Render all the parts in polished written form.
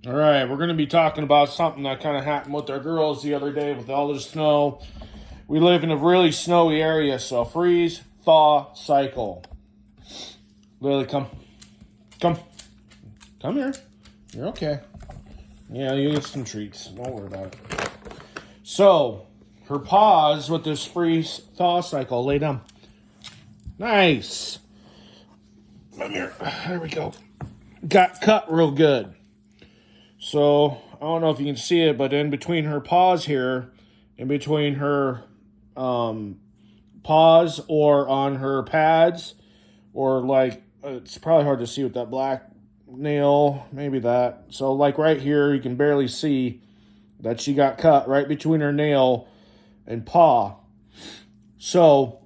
All right, we're going to be talking about something that kind of happened with our girls the other day with all the snow. We live in a really snowy area, so freeze, thaw, cycle. Lily, come, come here. You're okay. Yeah, you get some treats. Don't worry about it. So, her paws with this freeze, thaw cycle. Lay down. Nice. Come here. There we go. Got cut real good. So, I don't know if you can see it, but in between her paws here, in between her paws or on her pads, or like, it's probably hard to see with that black nail, maybe that. So, like right here, you can barely see that she got cut right between her nail and paw. So,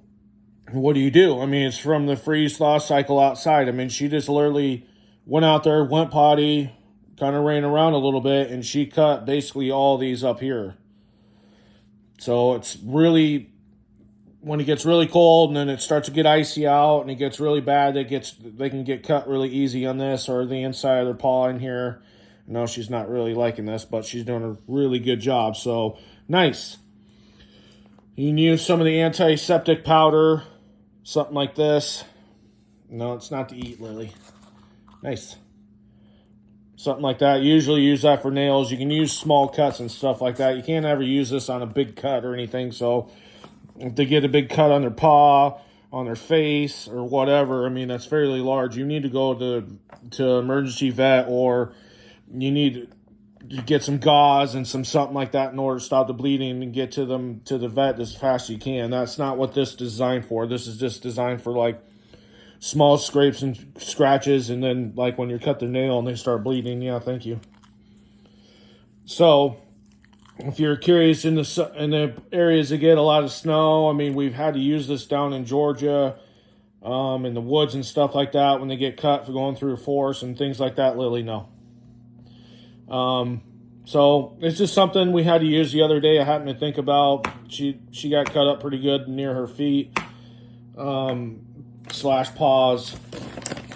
what do? I mean, it's from the freeze thaw cycle outside. I mean, she just literally went out there, went potty, kind of ran around a little bit, and she cut basically all these up here. So it's really, when it gets really cold and then it starts to get icy out and it gets really bad, they can get cut really easy on this or the inside of their paw in here. No, she's not really liking this, but she's doing a really good job. So nice. You can use some of the antiseptic powder, something like this. No, it's not to eat, Lily. Nice. Something like that. Usually use that for nails. You can use small cuts and stuff like that. You can't ever use this on a big cut or anything. So if they get a big cut on their paw, on their face, or whatever, I mean, that's fairly large. You need to go to emergency vet, or you need to get some gauze and something like that in order to stop the bleeding and get to the vet as fast as you can. That's not what this is designed for. This is just designed for like small scrapes and scratches, and then like when you cut their nail and they start bleeding. Yeah, thank you. So if you're curious, in the areas that get a lot of snow, I mean, we've had to use this down in Georgia, in the woods and stuff like that when they get cut for going through a forest and things like that. Lily, no. So it's just something we had to use the other day. I happened to think about. She got cut up pretty good near her feet. Slash paws.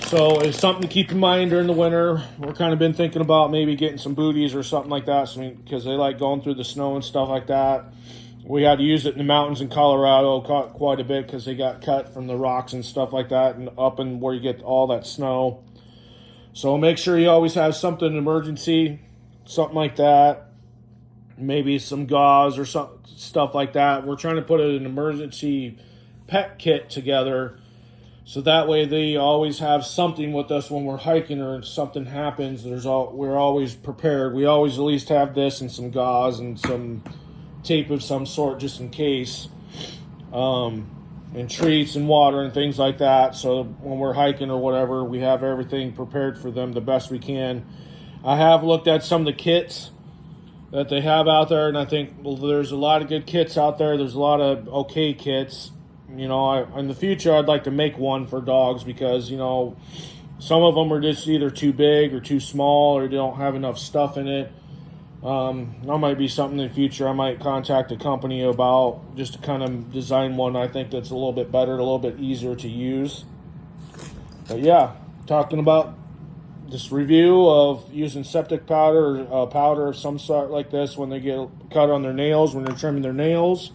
So it's something to keep in mind during the winter. We're kind of been thinking about maybe getting some booties or something like that, because they like going through the snow and stuff like that. We had to use it in the mountains in Colorado quite a bit because they got cut from the rocks and stuff like that, and up in where you get all that snow. So make sure you always have something in emergency, something like that. Maybe some gauze or stuff like that. We're trying to put an emergency pet kit together, so that way they always have something with us when we're hiking, or if something happens, we're always prepared. We always at least have this and some gauze and some tape of some sort just in case, and treats and water and things like that. So when we're hiking or whatever, we have everything prepared for them the best we can. I have looked at some of the kits that they have out there, and I think there's a lot of good kits out there. There's a lot of okay kits. You know, in the future, I'd like to make one for dogs because, you know, some of them are just either too big or too small, or they don't have enough stuff in it. That might be something in the future I might contact a company about, just to kind of design one I think that's a little bit better, a little bit easier to use. But yeah, talking about this review of using septic powder, powder of some sort like this when they get cut on their nails, when they're trimming their nails.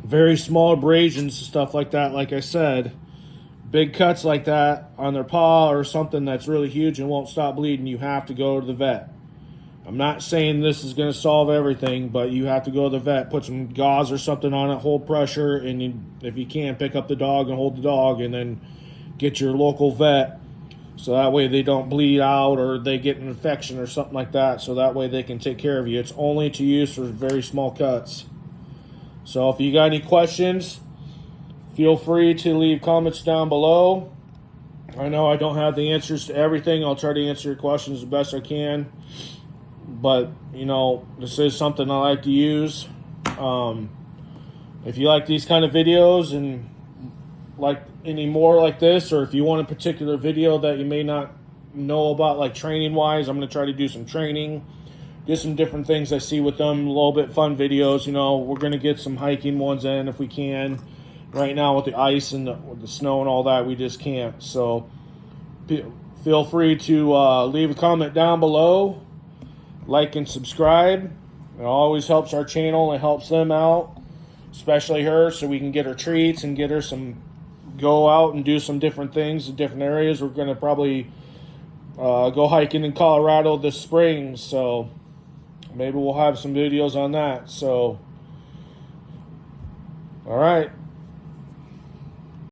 Very small abrasions and stuff like that, like I said. Big cuts like that on their paw or something that's really huge and won't stop bleeding, you have to go to the vet. I'm not saying this is going to solve everything, but you have to go to the vet, put some gauze or something on it, hold pressure, and if you can, pick up the dog and hold the dog, and then get your local vet, so that way they don't bleed out or they get an infection or something like that, so that way they can take care of you. It's only to use for very small cuts. So if you got any questions, feel free to leave comments down below. I know I don't have the answers to everything. I'll try to answer your questions the best I can. But, you know, this is something I like to use. If you like these kind of videos and like any more like this, or if you want a particular video that you may not know about, like training-wise, I'm going to try to do some training. Do some different things I see with them, a little bit fun videos. You know, we're going to get some hiking ones in if we can. Right now with the ice and the snow and all that, we just can't. So Feel free to leave a comment down below, like and subscribe. It always helps our channel and helps them out, especially her, so we can get her treats and get her go out and do some different things in different areas. We're going to probably go hiking in Colorado this spring, so maybe we'll have some videos on that. So, all right.